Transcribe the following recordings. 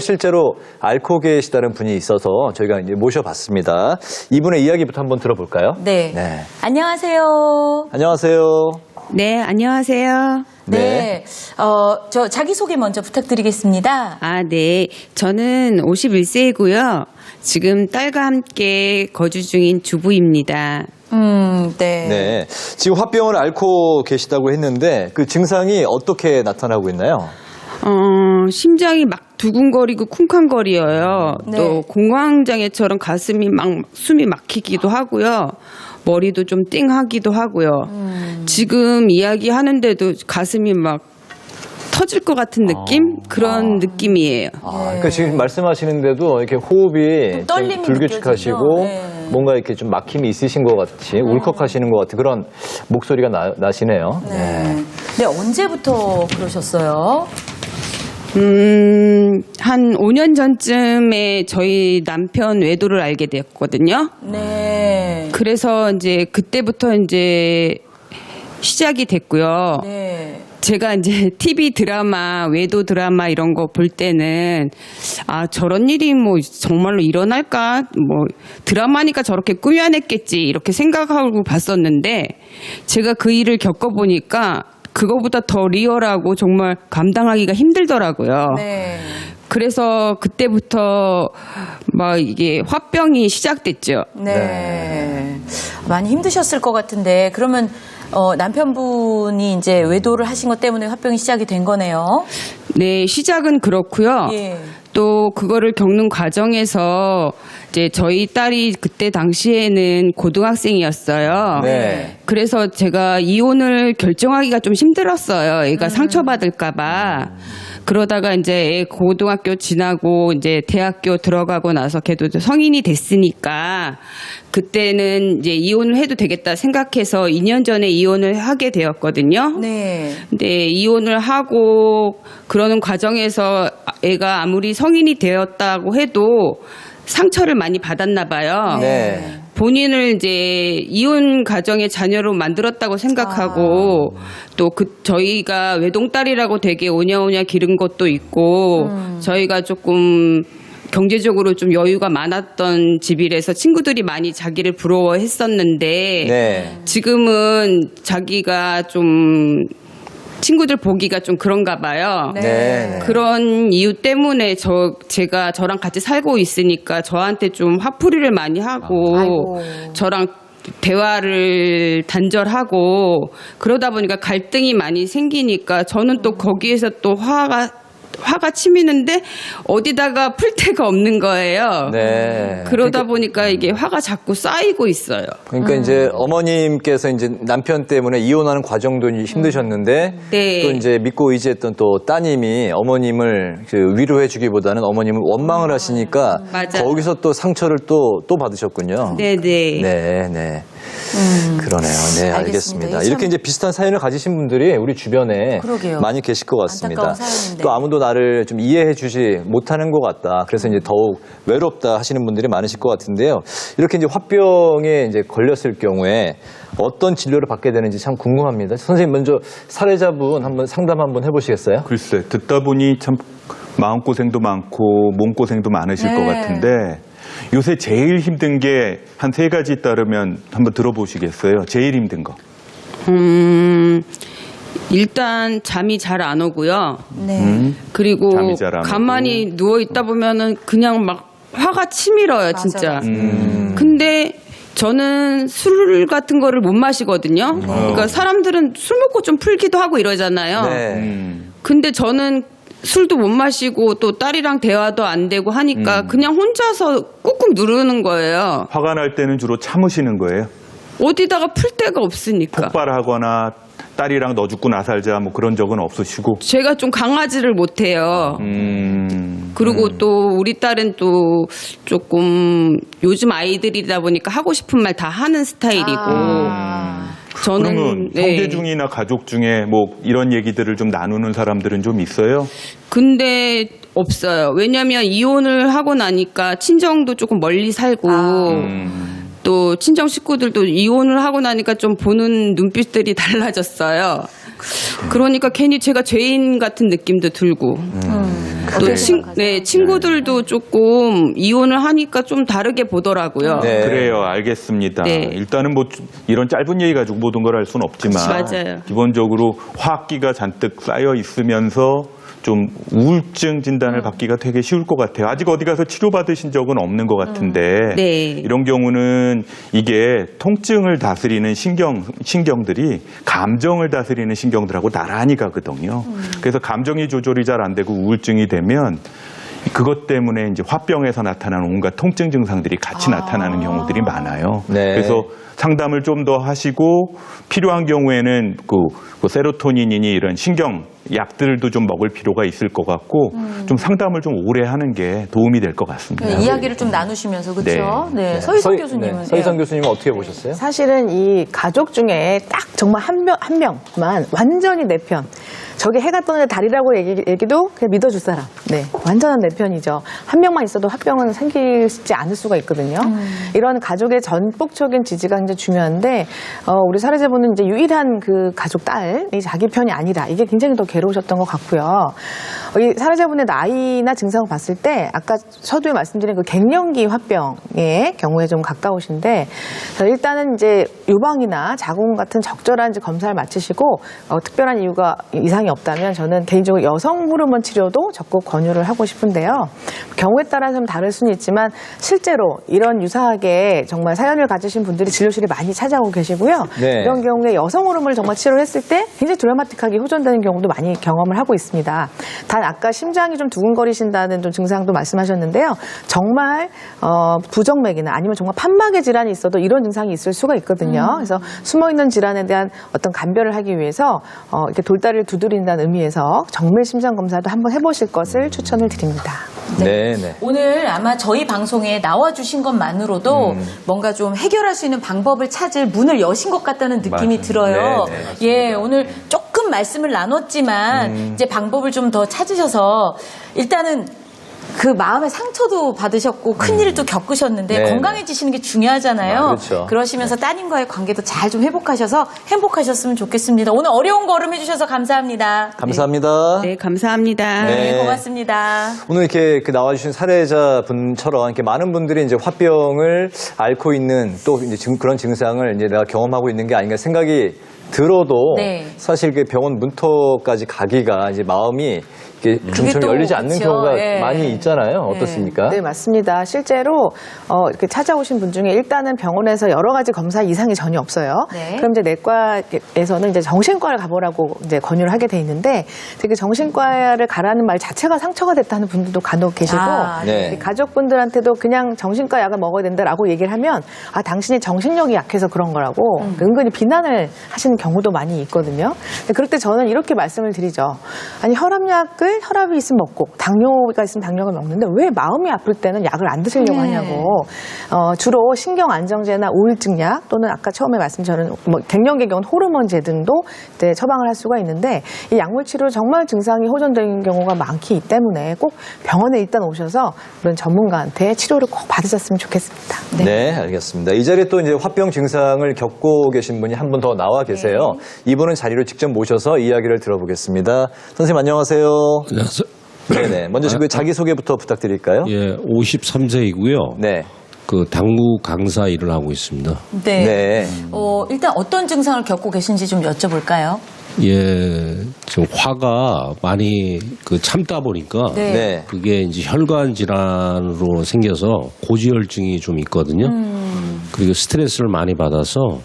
실제로 앓고 계시다는 분이 있어서 저희가 이제 모셔봤습니다. 이분의 이야기부터 한번 들어볼까요? 네. 안녕하세요. 안녕하세요. 네, 안녕하세요. 네. 저 자기소개 먼저 부탁드리겠습니다. 네. 저는 51세이고요. 지금 딸과 함께 거주 중인 주부입니다. 네. 네. 지금 화병을 앓고 계시다고 했는데 그 증상이 어떻게 나타나고 있나요? 심장이 막 두근거리고 쿵쾅거려요. 네. 또 공황장애처럼 가슴이 막 숨이 막히기도 하고요. 머리도 좀 띵하기도 하고요. 지금 이야기하는데도 가슴이 막 터질 것 같은 느낌? 그런 느낌이에요. 그러니까 지금 말씀하시는데도 이렇게 호흡이 좀 떨림이 불규칙하시고 느껴지죠? 네. 뭔가 이렇게 좀 막힘이 있으신 것 같이 울컥하시는 것 같은 그런 목소리가 나시네요. 네. 네, 언제부터 그러셨어요? 한 5년 전쯤에 저희 남편 외도를 알게 되었거든요. 네. 그래서 이제 그때부터 이제 시작이 됐고요. 네. 제가 이제 TV 드라마, 외도 드라마 이런 거 볼 때는 저런 일이 뭐 정말로 일어날까? 뭐 드라마니까 저렇게 꾸며냈겠지 이렇게 생각하고 봤었는데 제가 그 일을 겪어보니까 그거보다 더 리얼하고 정말 감당하기가 힘들더라고요. 네. 그래서 그때부터 막 이게 화병이 시작됐죠. 네. 많이 힘드셨을 것 같은데 그러면 남편분이 이제 외도를 하신 것 때문에 화병이 시작이 된 거네요. 네, 시작은 그렇고요. 예. 또 그거를 겪는 과정에서 이제 저희 딸이 그때 당시에는 고등학생이었어요. 네. 그래서 제가 이혼을 결정하기가 좀 힘들었어요. 애가 상처받을까봐. 그러다가 이제 애 고등학교 지나고 이제 대학교 들어가고 나서 걔도 성인이 됐으니까 그때는 이제 이혼을 해도 되겠다 생각해서 2년 전에 이혼을 하게 되었거든요. 네. 근데 이혼을 하고 그러는 과정에서 애가 아무리 성인이 되었다고 해도 상처를 많이 받았나 봐요. 네. 본인을 이제 이혼 가정의 자녀로 만들었다고 생각하고 또 저희가 외동딸이라고 되게 오냐오냐 기른 것도 있고 저희가 조금 경제적으로 좀 여유가 많았던 집이라서 친구들이 많이 자기를 부러워했었는데 네. 지금은 자기가 좀 친구들 보기가 좀 그런가 봐요. 네. 그런 이유 때문에 제가 저랑 같이 살고 있으니까 저한테 좀 화풀이를 많이 하고 아이고. 저랑 대화를 단절하고 그러다 보니까 갈등이 많이 생기니까 저는 또 거기에서 또 화가 치미는데 어디다가 풀 데가 없는 거예요. 네. 그러다 보니까 이게 화가 자꾸 쌓이고 있어요. 그러니까 이제 어머님께서 이제 남편 때문에 이혼하는 과정도 힘드셨는데 네. 또 이제 믿고 의지했던 또 따님이 어머님을 위로해주기보다는 어머님을 원망을 하시니까 맞아요. 거기서 또 상처를 또 받으셨군요. 네네. 네. 그러네요. 네, 알겠습니다. 알겠습니다. 이렇게 이제 비슷한 사연을 가지신 분들이 우리 주변에 그러게요. 많이 계실 것 같습니다. 안타까운 사연인데. 또 아무도 나를 좀 이해해 주지 못하는 것 같다. 그래서 이제 더욱 외롭다 하시는 분들이 많으실 것 같은데요. 이렇게 이제 화병에 이제 걸렸을 경우에 어떤 진료를 받게 되는지 참 궁금합니다. 선생님 먼저 사례자분 한번 상담 한번 해보시겠어요? 글쎄, 듣다 보니 참 마음고생도 많고 몸고생도 많으실 것 같은데 요새 제일 힘든 게 한 3가지 따르면 한번 들어보시겠어요? 제일 힘든 거. 일단 잠이 잘 안 오고요. 네. 그리고 잠이 잘안 오고. 가만히 누워 있다 보면은 그냥 막 화가 치밀어요, 진짜. 맞아. 근데 저는 술 같은 거를 못 마시거든요. 그러니까 사람들은 술 먹고 좀 풀기도 하고 이러잖아요. 네. 근데 저는 술도 못 마시고 또 딸이랑 대화도 안 되고 하니까 그냥 혼자서 꾹꾹 누르는 거예요. 화가 날 때는 주로 참으시는 거예요? 어디다가 풀 데가 없으니까. 폭발하거나 딸이랑 너 죽고 나 살자 뭐 그런 적은 없으시고. 제가 좀 강하지를 못해요. 그리고 또 우리 딸은 또 조금 요즘 아이들이다 보니까 하고 싶은 말 다 하는 스타일이고 저는 그러면 형제 중이나 가족 중에 뭐 이런 얘기들을 좀 나누는 사람들은 좀 있어요? 근데 없어요. 왜냐면 이혼을 하고 나니까 친정도 조금 멀리 살고 또 친정 식구들도 이혼을 하고 나니까 좀 보는 눈빛들이 달라졌어요. 그러니까 괜히 제가 죄인 같은 느낌도 들고 또 친구들도 조금 이혼을 하니까 좀 다르게 보더라고요. 네. 그래요, 알겠습니다. 네. 일단은 뭐 이런 짧은 얘기 가지고 모든 걸 할 수는 없지만 맞아요. 기본적으로 화학기가 잔뜩 쌓여 있으면서 좀 우울증 진단을 받기가 되게 쉬울 것 같아요. 아직 어디 가서 치료받으신 적은 없는 것 같은데 네. 이런 경우는 이게 통증을 다스리는 신경들이 감정을 다스리는 신경들하고 나란히 가거든요. 그래서 감정이 조절이 잘 안 되고 우울증이 되면 그것 때문에 이제 화병에서 나타나는 온갖 통증 증상들이 같이 나타나는 경우들이 많아요. 네. 그래서 상담을 좀 더 하시고 필요한 경우에는 그 세로토닌이니 이런 신경 약들도 좀 먹을 필요가 있을 것 같고 좀 상담을 좀 오래 하는 게 도움이 될 것 같습니다. 네, 이야기를 좀 나누시면서 그렇죠. 네. 서희성 교수님은 서희성 교수님은 어떻게 보셨어요? 사실은 이 가족 중에 딱 정말 한 명만 완전히 내 편. 저게 해가 떠는 달이라고 얘기도 그냥 믿어줄 사람. 네, 완전한 내 편이죠. 한 명만 있어도 화병은 생기지 않을 수가 있거든요. 이런 가족의 전폭적인 지지가 굉장히 중요한데 우리 사례자분은 이제 유일한 그 가족 딸이 자기 편이 아니라 이게 굉장히 더 괴로우셨던 것 같고요. 이 사례자분의 나이나 증상을 봤을 때 아까 서두에 말씀드린 그 갱년기 화병의 경우에 좀 가까우신데 일단은 이제 유방이나 자궁 같은 적절한 이제 검사를 마치시고 특별한 이상이 없다면 저는 개인적으로 여성 호르몬 치료도 적극 권유를 하고 싶은데요. 경우에 따라서는 다를 수는 있지만 실제로 이런 유사하게 정말 사연을 가지신 분들이 진료실에 많이 찾아오고 계시고요. 네. 이런 경우에 여성 호르몬을 정말 치료를 했을 때 굉장히 드라마틱하게 호전되는 경우도 많이 경험을 하고 있습니다. 단 아까 심장이 좀 두근거리신다는 좀 증상도 말씀하셨는데요. 정말 부정맥이나 아니면 정말 판막의 질환이 있어도 이런 증상이 있을 수가 있거든요. 그래서 숨어있는 질환에 대한 어떤 감별을 하기 위해서 이렇게 돌다리를 두드린다는 의미에서 정밀 심장 검사도 한번 해보실 것을 추천을 드립니다. 네, 네. 오늘 아마 저희 방송에 나와주신 것만으로도 뭔가 좀 해결할 수 있는 방법을 찾을 문을 여신 것 같다는 느낌이 맞아요. 들어요. 네, 네, 맞습니다. 예, 오늘 조금 말씀을 나눴지만 이제 방법을 좀 더 찾으셔서 일단은 그 마음의 상처도 받으셨고 큰 일도 겪으셨는데 네, 건강해지시는 게 중요하잖아요. 그렇죠. 그러시면서 따님과의 관계도 잘 좀 회복하셔서 행복하셨으면 좋겠습니다. 오늘 어려운 걸음 해주셔서 감사합니다. 감사합니다. 네, 감사합니다. 네, 네. 고맙습니다. 오늘 이렇게 나와주신 사례자분처럼 이렇게 많은 분들이 이제 화병을 앓고 있는 또 이제 그런 증상을 이제 내가 경험하고 있는 게 아닌가 생각이 들어도 네. 사실 그 병원 문턱까지 가기가 이제 마음이 이렇게 좀처럼 또 열리지 않는 그렇죠. 경우가 예. 많이 있잖아요. 어떻습니까? 네, 맞습니다. 실제로 이렇게 찾아오신 분 중에 일단은 병원에서 여러 가지 검사 이상이 전혀 없어요. 네. 그럼 이제 내과에서는 이제 정신과를 가보라고 이제 권유를 하게 돼 있는데 되게 정신과를 가라는 말 자체가 상처가 됐다는 분들도 간혹 계시고 아, 네. 가족분들한테도 그냥 정신과 약을 먹어야 된다라고 얘기를 하면 당신이 정신력이 약해서 그런 거라고 은근히 비난을 하시는 경우도 많이 있거든요. 근데 그럴 때 저는 이렇게 말씀을 드리죠. 아니 혈압약을 혈압이 있으면 먹고 당뇨가 있으면 당뇨를 먹는데 왜 마음이 아플 때는 약을 안 드시려고 하냐고. 주로 신경 안정제나 우울증약 또는 아까 처음에 말씀드린 뭐 갱년기 경우는 호르몬제 등도 이제 처방을 할 수가 있는데 이 약물 치료 정말 증상이 호전되는 경우가 많기 때문에 꼭 병원에 일단 오셔서 그런 전문가한테 치료를 꼭 받으셨으면 좋겠습니다. 네, 알겠습니다. 이 자리에 또 이제 화병 증상을 겪고 계신 분이 한 분 더 나와 계세요. 이분은 자리로 직접 모셔서 이야기를 들어보겠습니다. 선생님 안녕하세요. 안녕하세요. 네네. 먼저 그 자기소개부터 부탁드릴까요? 예, 53세이고요. 네. 그 당구 강사 일을 하고 있습니다. 네. 네. 일단 어떤 증상을 겪고 계신지 좀 여쭤볼까요? 예, 좀 화가 많이 그 참다 보니까 네. 네. 그게 이제 혈관 질환으로 생겨서 고지혈증이 좀 있거든요. 그리고 스트레스를 많이 받아서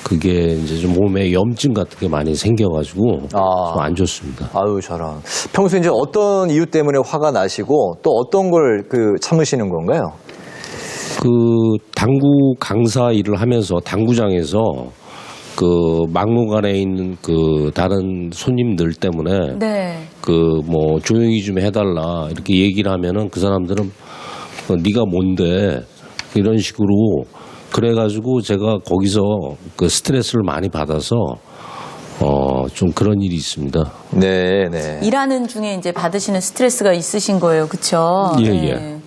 그게 이제 좀 몸에 염증 같은 게 많이 생겨가지고 좀 안 좋습니다. 아유, 저런. 평소에 이제 어떤 이유 때문에 화가 나시고 또 어떤 걸 참으시는 건가요? 그 당구 강사 일을 하면서 당구장에서 그 막무가내에 있는 그 다른 손님들 때문에 네. 그 뭐 조용히 좀 해달라 이렇게 얘기를 하면은 그 사람들은 네가 뭔데 이런 식으로 그래가지고 제가 거기서 그 스트레스를 많이 받아서 좀 그런 일이 있습니다. 네, 네. 일하는 중에 이제 받으시는 스트레스가 있으신 거예요. 그렇죠? 예, 예.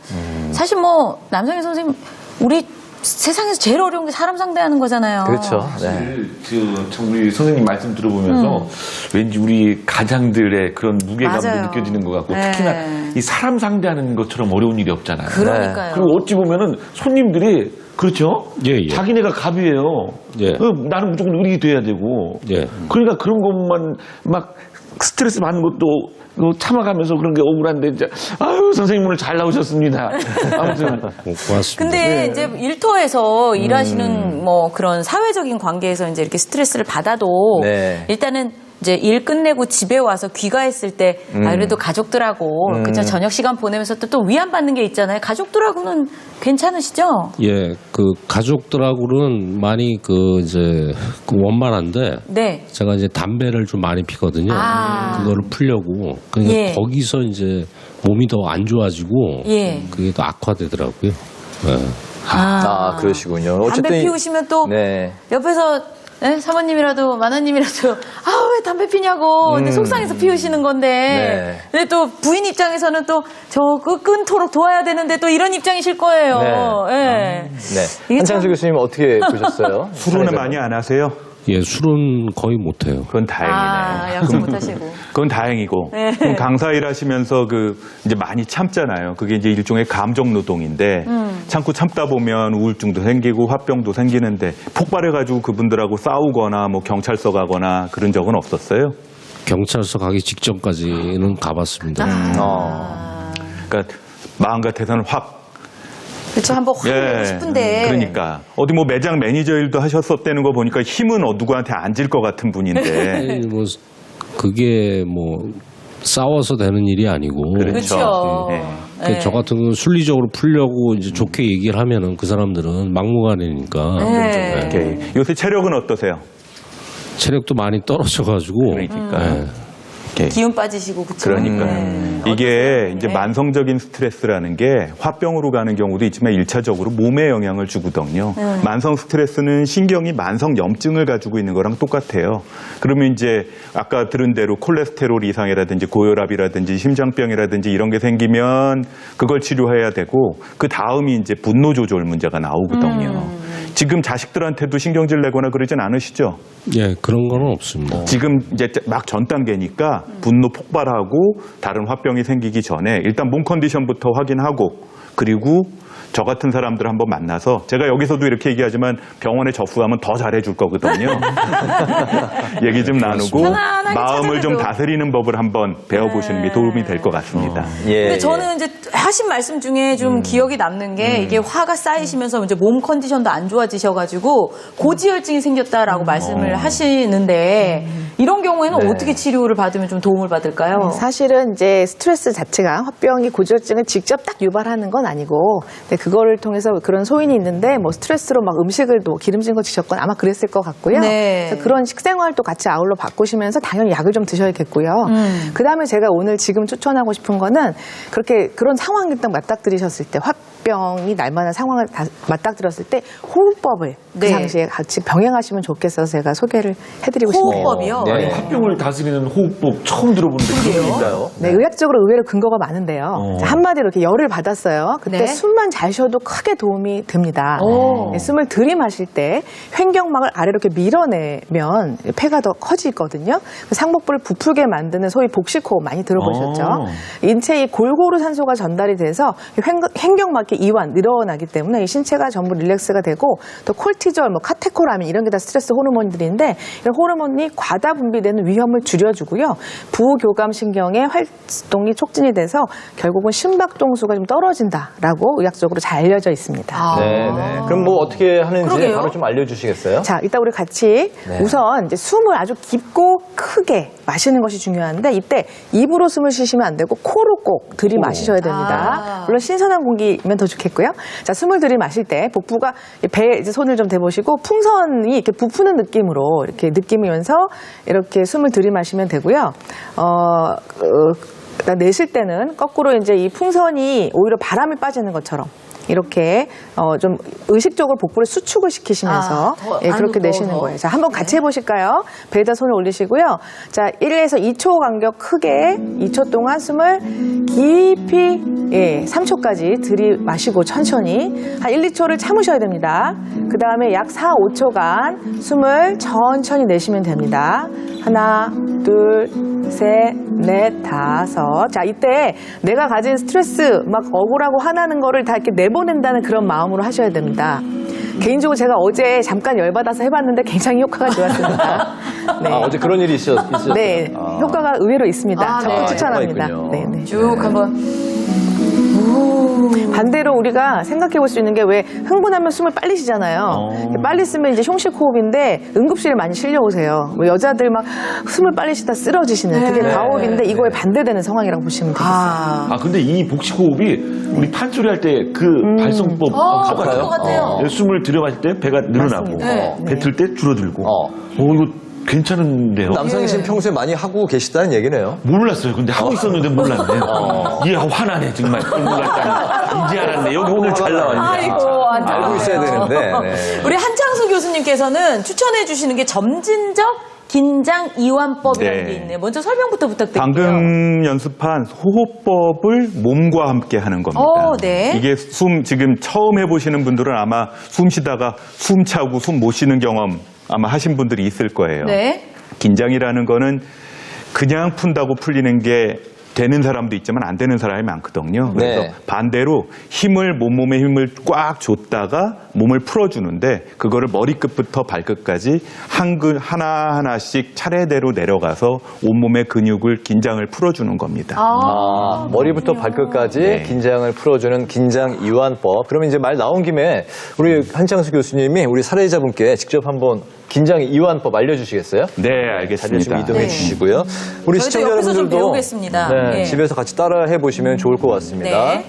사실 뭐 남성희 선생님 우리 세상에서 제일 어려운 게 사람 상대하는 거잖아요. 그렇죠. 네. 사실 참 우리 선생님 말씀 들어보면서 왠지 우리 가장들의 그런 무게감도 맞아요. 느껴지는 것 같고 네. 특히나 이 사람 상대하는 것처럼 어려운 일이 없잖아요. 그러니까요. 그리고 어찌 보면은 손님들이 그렇죠? 예, 예. 자기네가 갑이에요. 예. 나는 무조건 의리 돼야 되고. 예. 그러니까 그런 것만 막 스트레스 받는 것도 참아가면서 그런 게 억울한데 이제 아유 선생님 오늘 잘 나오셨습니다. 아무튼 고맙습니다. 근데 이제 일터에서 일하시는 뭐 그런 사회적인 관계에서 이제 이렇게 스트레스를 받아도 네. 일단은 이제 일 끝내고 집에 와서 귀가했을 때 그래도 가족들하고 그쵸 저녁 시간 보내면서 또 위안받는 게 있잖아요. 가족들하고는 괜찮으시죠? 예, 그 가족들하고는 많이 이제 원만한데 네. 제가 이제 담배를 좀 많이 피거든요. 아. 그거를 풀려고. 그러니까 예. 거기서 이제 몸이 더 안 좋아지고 예. 그게 더 악화되더라고요. 예. 아, 그러시군요. 담배 피우시면 또 네. 옆에서 네? 사모님이라도 마나님이라도 왜 담배 피냐고 근데 속상해서 피우시는 건데 근데 또 부인 입장에서는 또 저 끊도록 도와야 되는데 또 이런 입장이실 거예요. 네. 네. 이게 한창수 교수님 어떻게 보셨어요? 술은 많이 안 하세요? 예, 술은 거의 못해요. 그건 다행이네요. 약속 못 하시고. 그건 다행이고. 그럼 강사 일하시면서 이제 많이 참잖아요. 그게 이제 일종의 감정 노동인데 참고 참다 보면 우울증도 생기고 화병도 생기는데 폭발해가지고 그분들하고 싸우거나 뭐 경찰서 가거나 그런 적은 없었어요? 경찰서 가기 직전까지는 가봤습니다. 그러니까 마음 같아서는 확 그렇죠. 한번 확 내고 싶은데. 그러니까 어디 뭐 매장 매니저 일도 하셨었다는 거 보니까 힘은 누구한테 안 질 것 같은 분인데. 뭐 그게 뭐 싸워서 되는 일이 아니고. 그렇죠. 네. 저 같은 경우는 순리적으로 풀려고 이제 좋게 얘기를 하면은 그 사람들은 막무가내니까. 네. 오케이. 요새 체력은 어떠세요? 체력도 많이 떨어져가지고. 그러니까. 예. 기운 빠지시고 그쵸. 그러니까 이게 이제 만성적인 스트레스라는 게 화병으로 가는 경우도 있지만 1차적으로 몸에 영향을 주거든요. 만성 스트레스는 신경이 만성 염증을 가지고 있는 거랑 똑같아요. 그러면 이제 아까 들은 대로 콜레스테롤 이상이라든지 고혈압이라든지 심장병이라든지 이런 게 생기면 그걸 치료해야 되고 그 다음이 이제 분노 조절 문제가 나오거든요. 지금 자식들한테도 신경질 내거나 그러진 않으시죠? 예, 그런 거는 없습니다. 지금 이제 막 전 단계니까 분노 폭발하고 다른 화병이 생기기 전에 일단 몸 컨디션부터 확인하고 그리고 저 같은 사람들 한번 만나서 제가 여기서도 이렇게 얘기하지만 병원에 접수하면 더 잘해줄 거거든요. 얘기 좀 나누고 편안하게 마음을 좀 찾아내도. 다스리는 법을 한번 배워보시는 게 도움이 될 것 같습니다. 예. 근데 저는 이제 하신 말씀 중에 좀 기억이 남는 게 이게 화가 쌓이시면서 이제 몸 컨디션도 안 좋아지셔가지고 고지혈증이 생겼다라고 말씀을 하시는데 이런 경우에는 어떻게 치료를 받으면 좀 도움을 받을까요? 사실은 이제 스트레스 자체가 화병이 고지혈증을 직접 딱 유발하는 건 아니고 근데 그거를 통해서 그런 소인이 있는데 뭐 스트레스로 막 음식을 또 기름진 거 드셨거나 아마 그랬을 것 같고요. 네. 그래서 그런 식생활도 같이 아울러 바꾸시면서 당연히 약을 좀 드셔야겠고요. 그다음에 제가 오늘 지금 추천하고 싶은 거는 그렇게 그런 상황이 딱 맞닥뜨리셨을 때 화병이 날만한 상황을 맞닥뜨렸을 때 호흡법을 그 네. 당시에 같이 병행하시면 좋겠어서 제가 소개를 해드리고 싶네요. 호흡법이요? 네. 화병을 다스리는 호흡법 처음 들어보는데 그런가요? 네, 의학적으로 의외로 근거가 많은데요. 자, 한마디로 이렇게 열을 받았어요. 그때 네. 숨만 잘 쉬어도 크게 도움이 됩니다. 오. 네, 숨을 들이마실 때 횡격막을 아래로 이렇게 밀어내면 폐가 더 커지거든요. 그 상복부를 부풀게 만드는 소위 복식호흡 많이 들어보셨죠? 인체에 골고루 산소가 전달이 돼서 횡격막이 이완, 늘어나기 때문에 이 신체가 전부 릴렉스가 되고 또 콜티졸, 뭐 카테콜아민 이런 게 다 스트레스 호르몬들인데 이런 호르몬이 과다 분비되는 위험을 줄여주고요. 부교감 신경의 활동이 촉진이 돼서 결국은 심박동수가 좀 떨어진다라고 의학적으로 잘 알려져 있습니다. 네, 네. 그럼 뭐 어떻게 하는지 그러게요. 바로 좀 알려주시겠어요? 자, 이따 우리 같이 우선 이제 숨을 아주 깊고 크게 마시는 것이 중요한데 이때 입으로 숨을 쉬시면 안 되고 코로 꼭 들이마시셔야 됩니다. 물론 신선한 공기면 더 좋겠고요. 자, 숨을 들이마실 때 복부가 배에 이제 손을 좀 대보시고 풍선이 이렇게 부푸는 느낌으로 이렇게 느끼면서 이렇게 숨을 들이마시면 되고요. 내쉴 때는 거꾸로 이제 이 풍선이 오히려 바람이 빠지는 것처럼 이렇게 좀 의식적으로 복부를 수축을 시키시면서 더 예, 그렇게 안으로 내쉬는 넣어서. 거예요. 자, 한번 같이 해보실까요? 배에다 손을 올리시고요. 자, 1에서 2초 간격 크게 2초 동안 숨을 깊이 3초까지 들이마시고 천천히 한 1, 2초를 참으셔야 됩니다. 그 다음에 약 4, 5초간 숨을 천천히 내쉬면 됩니다. 하나, 둘, 셋, 넷, 다섯. 자, 이때 내가 가진 스트레스, 막 억울하고 화나는 거를 다 이렇게 내보낸다는 그런 마음으로 하셔야 됩니다. 개인적으로 제가 어제 잠깐 열받아서 해봤는데 굉장히 효과가 좋았습니다. 네. 어제 그런 일이 있었어요? 네, 효과가 의외로 있습니다. 아, 적극 네. 추천합니다. 효과가 있군요. 네, 네. 쭉 한번. 반대로 우리가 생각해 볼 수 있는 게 왜 흥분하면 숨을 빨리 쉬잖아요. 빨리 쓰면 이제 흉식호흡인데 응급실에 많이 실려오세요. 뭐 여자들 막 숨을 빨리 쉬다 쓰러지시는 그게 과호흡인데 이거에 반대되는 상황이라고 보시면 되겠어요. 아, 근데 이 복식호흡이 우리 판소리 할 때 그 발성법 그럴 것 같아요. 숨을 들여마실 때 배가 늘어나고 맞습니다. 뱉을 때 줄어들고. 어. 이거 괜찮은데요? 남성희 씨는 평소에 많이 하고 계시다는 얘기네요. 몰랐어요. 근데 하고 있었는데 몰랐네. 얘 화나네 정말. 몰랐다니. 이제 알았네. 여기 오늘 잘 나왔네. 아이고, 알고 있어야 되는데. 네. 우리 한창수 교수님께서는 추천해 주시는 게 점진적 긴장 이완법이라는 네. 게 있네요. 먼저 설명부터 부탁드릴게요. 방금 연습한 호흡법을 몸과 함께 하는 겁니다. 네. 이게 지금 처음 해보시는 분들은 아마 숨 쉬다가 숨 차고 숨 못 쉬는 경험 아마 하신 분들이 있을 거예요. 네. 긴장이라는 거는 그냥 푼다고 풀리는 게 되는 사람도 있지만 안 되는 사람이 많거든요. 그래서 네. 반대로 몸몸에 힘을 꽉 줬다가 몸을 풀어주는데 그거를 머리끝부터 발끝까지 하나하나씩 차례대로 내려가서 온몸의 근육을 긴장을 풀어주는 겁니다. 머리부터 발끝까지 네. 긴장을 풀어주는 긴장 이완법. 그러면 이제 말 나온 김에 우리 한창수 교수님이 우리 사례자분께 직접 한번 긴장 이완법 알려주시겠어요? 네, 자리를 알겠습니다. 좀 이동해 네. 주시고요. 우리 저희도 시청자 옆에서 좀 여러분들도 배우겠습니다. 네, 네. 집에서 같이 따라해 보시면 좋을 것 같습니다. 네.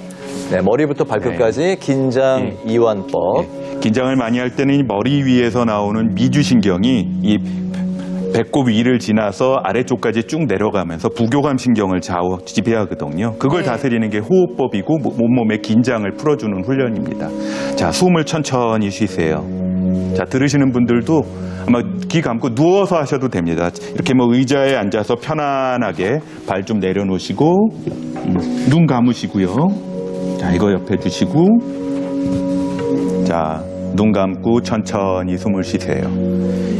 네, 머리부터 발끝까지 긴장 이완법. 긴장을 많이 할 때는 이 머리 위에서 나오는 미주신경이 이 배꼽 위를 지나서 아래쪽까지 쭉 내려가면서 부교감 신경을 지배하거든요. 그걸 네. 다스리는 게 호흡법이고 온몸의 긴장을 풀어주는 훈련입니다. 자, 숨을 천천히 쉬세요. 자, 들으시는 분들도 아마 귀 감고 누워서 하셔도 됩니다. 이렇게 뭐 의자에 앉아서 편안하게 발 좀 내려놓으시고 눈 감으시고요. 자, 이거 옆에 두시고 자, 눈 감고 천천히 숨을 쉬세요.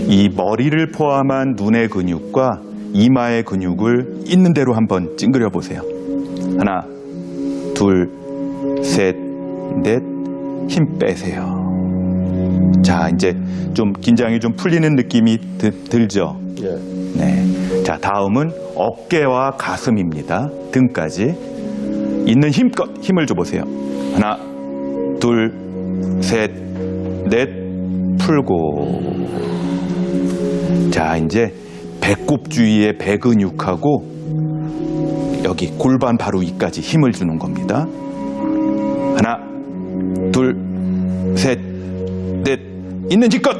이 머리를 포함한 눈의 근육과 이마의 근육을 있는 대로 한번 찡그려 보세요. 하나, 둘, 셋, 넷, 힘 빼세요. 자, 이제 좀 긴장이 좀 풀리는 느낌이 들죠? 네. 자, 다음은 어깨와 가슴입니다. 등까지. 있는 힘껏 힘을 줘보세요. 하나, 둘, 셋, 넷, 풀고. 자, 이제 배꼽 주위의 배근육하고 여기 골반 바로 위까지 힘을 주는 겁니다. 하나, 둘, 셋, 넷, 있는 힘껏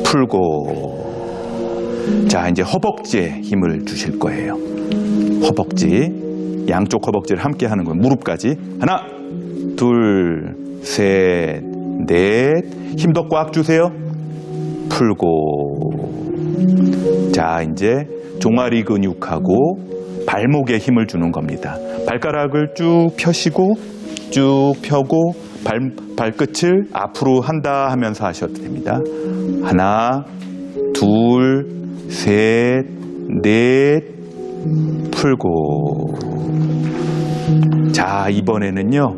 풀고. 자, 이제 허벅지에 힘을 주실 거예요. 허벅지, 양쪽 허벅지를 함께 하는 거예요. 무릎까지. 하나, 둘, 셋, 넷, 힘도 꽉 주세요. 풀고. 자, 이제 종아리 근육하고 발목에 힘을 주는 겁니다. 발가락을 쭉 펴시고 쭉 펴고 발끝을 앞으로 한다 하면서 하셔도 됩니다. 하나, 둘, 셋, 넷, 풀고. 자, 이번에는요.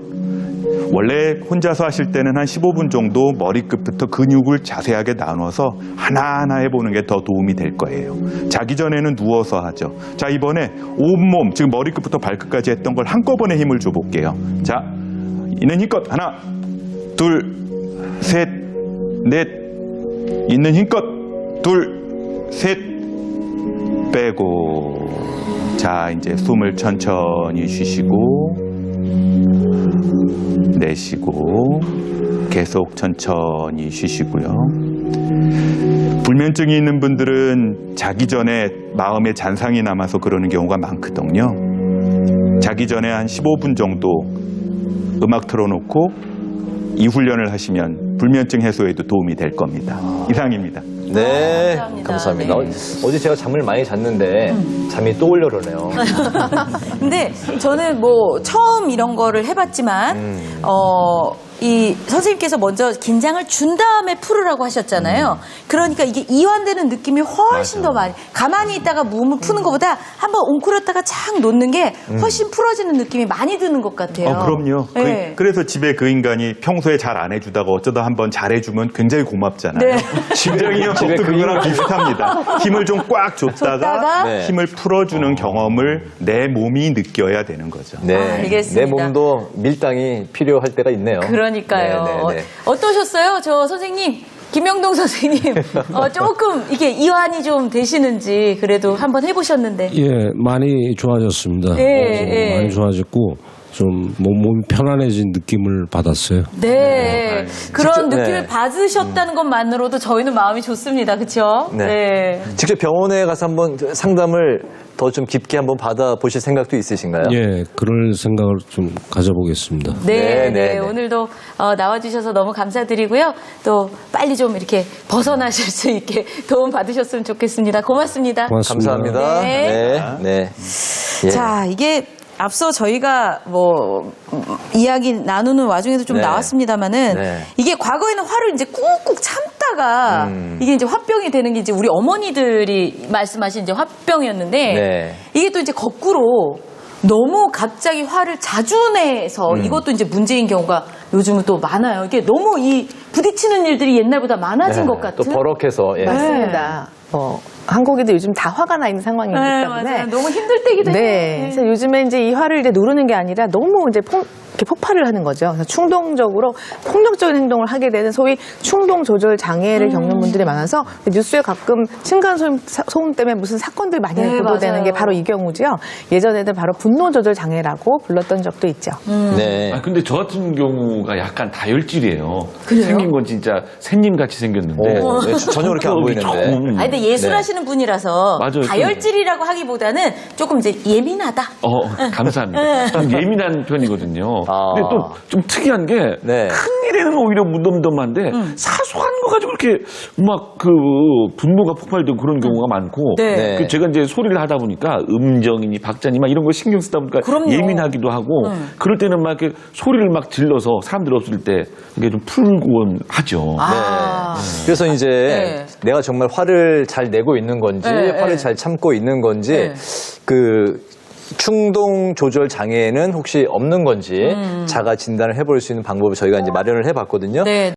원래 혼자서 하실 때는 한 15분 정도 머리끝부터 근육을 자세하게 나눠서 하나하나 해보는 게 더 도움이 될 거예요. 자기 전에는 누워서 하죠. 자, 이번에 온몸, 지금 머리끝부터 발끝까지 했던 걸 한꺼번에 힘을 줘볼게요. 자, 있는 힘껏 하나, 둘, 셋, 넷, 있는 힘껏 둘, 셋, 빼고. 자, 이제 숨을 천천히 쉬시고 내쉬고 계속 천천히 쉬시고요. 불면증이 있는 분들은 자기 전에 마음에 잔상이 남아서 그러는 경우가 많거든요. 자기 전에 한 15분 정도 음악 틀어놓고 이 훈련을 하시면 불면증 해소에도 도움이 될 겁니다. 이상입니다. 네, 감사합니다. 감사합니다. 네. 어제 제가 잠을 많이 잤는데 잠이 또 오려 그러네요. 근데 저는 뭐 처음 이런 거를 해봤지만 이 선생님께서 먼저 긴장을 준 다음에 풀으라고 하셨잖아요. 그러니까 이게 이완되는 느낌이 훨씬 더 많이, 가만히 있다가 몸을 푸는 것보다 한번 웅크렸다가 착 놓는 게 훨씬 풀어지는 느낌이 많이 드는 것 같아요. 그럼요. 네. 그래서 집에 그 인간이 평소에 잘 안 해주다가 어쩌다 한번 잘해주면 굉장히 고맙잖아요. 네. 심정이요, 집에 법도 그 그거랑 비슷합니다. 힘을 좀 꽉 줬다가 네. 힘을 풀어주는 경험을 내 몸이 느껴야 되는 거죠. 네, 알겠습니다. 내 몸도 밀당이 필요할 때가 있네요. 그러니까요. 네, 네, 네. 어떠셨어요? 저 선생님, 김영동 선생님. 조금 이게 이완이 좀 되시는지 그래도 한번 해보셨는데. 예, 많이 좋아졌습니다. 예. 많이 좋아졌고 좀 몸이 편안해진 느낌을 받았어요. 네. 그런 직접, 느낌을 네. 받으셨다는 것만으로도 저희는 마음이 좋습니다. 그렇죠? 네. 직접 병원에 가서 한번 상담을 더 좀 깊게 한번 받아보실 생각도 있으신가요? 예, 그럴 생각을 좀 가져보겠습니다. 네, 네, 네, 네. 오늘도 나와주셔서 너무 감사드리고요. 또 빨리 좀 이렇게 벗어나실 수 있게 도움 받으셨으면 좋겠습니다. 고맙습니다. 고맙습니다. 감사합니다. 네. 네. 예. 자, 이게 앞서 저희가 뭐 이야기 나누는 와중에도 좀 네. 나왔습니다만은 네. 이게 과거에는 화를 이제 꾹꾹 참다가 이게 이제 화병이 되는 게 이제 우리 어머니들이 말씀하신 이제 화병이었는데 네. 이게 또 이제 거꾸로 너무 갑자기 화를 자주 내서 이것도 이제 문제인 경우가 요즘은 또 많아요. 이게 너무 이 부딪히는 일들이 옛날보다 많아진 네. 것 같은. 또 버럭해서. 예. 맞습니다. 한국에도 요즘 다 화가 나 있는 상황이기 네, 때문에 맞아요. 너무 힘들 때기도 해요. 네. 그래서 요즘에 이제 이 화를 이제 누르는 게 아니라 너무 이제 이렇게 폭발을 하는 거죠. 그래서 충동적으로 폭력적인 행동을 하게 되는 소위 충동 조절 장애를 겪는 분들이 많아서 뉴스에 가끔 층간 소음 때문에 무슨 사건들이 많이 네, 보도되는 맞아요. 게 바로 이 경우죠. 예전에는 바로 분노 조절 장애라고 불렀던 적도 있죠. 네. 근데 저 같은 경우가 약간 다혈질이에요. 그래요? 생긴 건 진짜 샌님 같이 생겼는데. 네, 전혀 그렇게 안 보이는데. 조금, 아니, 근데 예술하시는 분이라서 맞아요. 다혈질이라고 하기보다는 조금 이제 예민하다. 감사합니다. 좀 예민한 편이거든요. 아. 근데 또 좀 특이한 게 네. 큰일에는 오히려 무덤덤한데 사소한 거 가지고 이렇게 막 그 분노가 폭발되고 그런 경우가 많고 네. 그 제가 이제 소리를 하다 보니까 음정이니 박자니 막 이런 거 신경 쓰다 보니까 그럼요. 예민하기도 하고 그럴 때는 막 이렇게 소리를 막 질러서 사람들 없을 때 이게 좀 풀곤 하죠. 그래서 이제 네. 내가 정말 화를 잘 내고 있는 건지, 네, 화를 네. 잘 참고 있는 건지, 네. 그 충동 조절 장애는 혹시 없는 건지 자가 진단을 해볼 수 있는 방법을 저희가 이제 마련을 해봤거든요. 네.